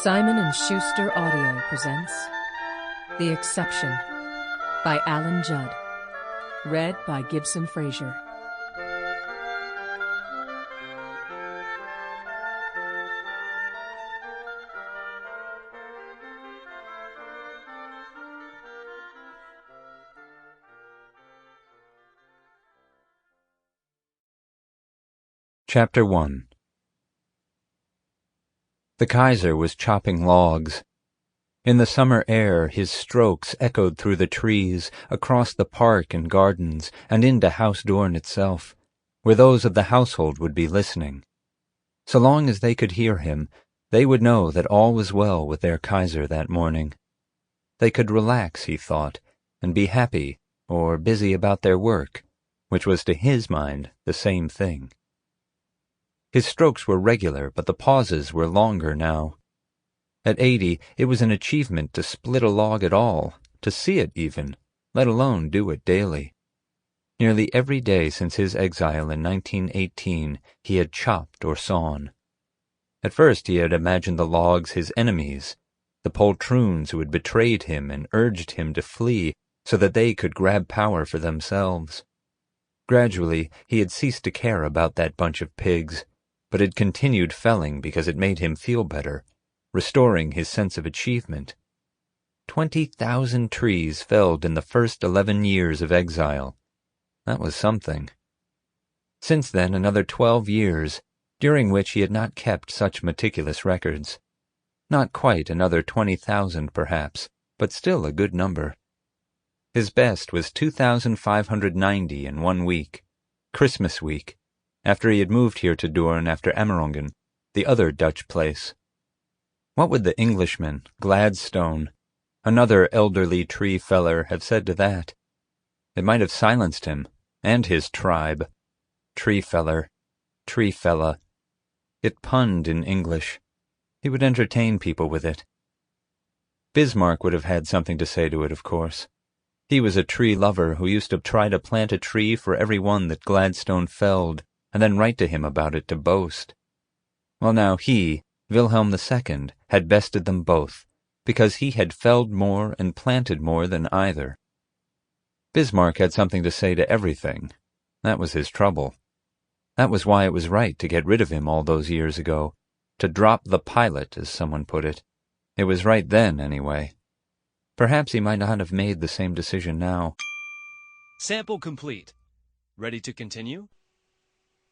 Simon & Schuster Audio presents The Exception by Alan Judd. Read by Gibson Frazier. Chapter 1. The Kaiser was chopping logs. In the summer air his strokes echoed through the trees, across the park and gardens, and into Huis Doorn itself, where those of the household would be listening. So long as they could hear him, they would know that all was well with their Kaiser that morning. They could relax, he thought, and be happy or busy about their work, which was to his mind the same thing. His strokes were regular, but the pauses were longer now. At 80, it was an achievement to split a log at all, to see it even, let alone do it daily. Nearly every day since his exile in 1918, he had chopped or sawn. At first he had imagined the logs his enemies, the poltroons who had betrayed him and urged him to flee so that they could grab power for themselves. Gradually, he had ceased to care about that bunch of pigs, but had continued felling because it made him feel better, restoring his sense of achievement. 20,000 trees felled in the first 11 years of exile. That was something. Since then, another 12 years, during which he had not kept such meticulous records. Not quite another 20,000, perhaps, but still a good number. His best was 2,590 in 1 week, Christmas week, after he had moved here to Doorn after Amerongen, the other Dutch place. What would the Englishman, Gladstone, another elderly tree feller, have said to that? It might have silenced him, and his tribe. Tree feller, tree fella. It punned in English. He would entertain people with it. Bismarck would have had something to say to it, of course. He was a tree lover who used to try to plant a tree for every one that Gladstone felled, and then write to him about it to boast. Well, now he, Wilhelm II, had bested them both, because he had felled more and planted more than either. Bismarck had something to say to everything. That was his trouble. That was why it was right to get rid of him all those years ago, to drop the pilot, as someone put it. It was right then, anyway. Perhaps he might not have made the same decision now. Sample complete. Ready to continue?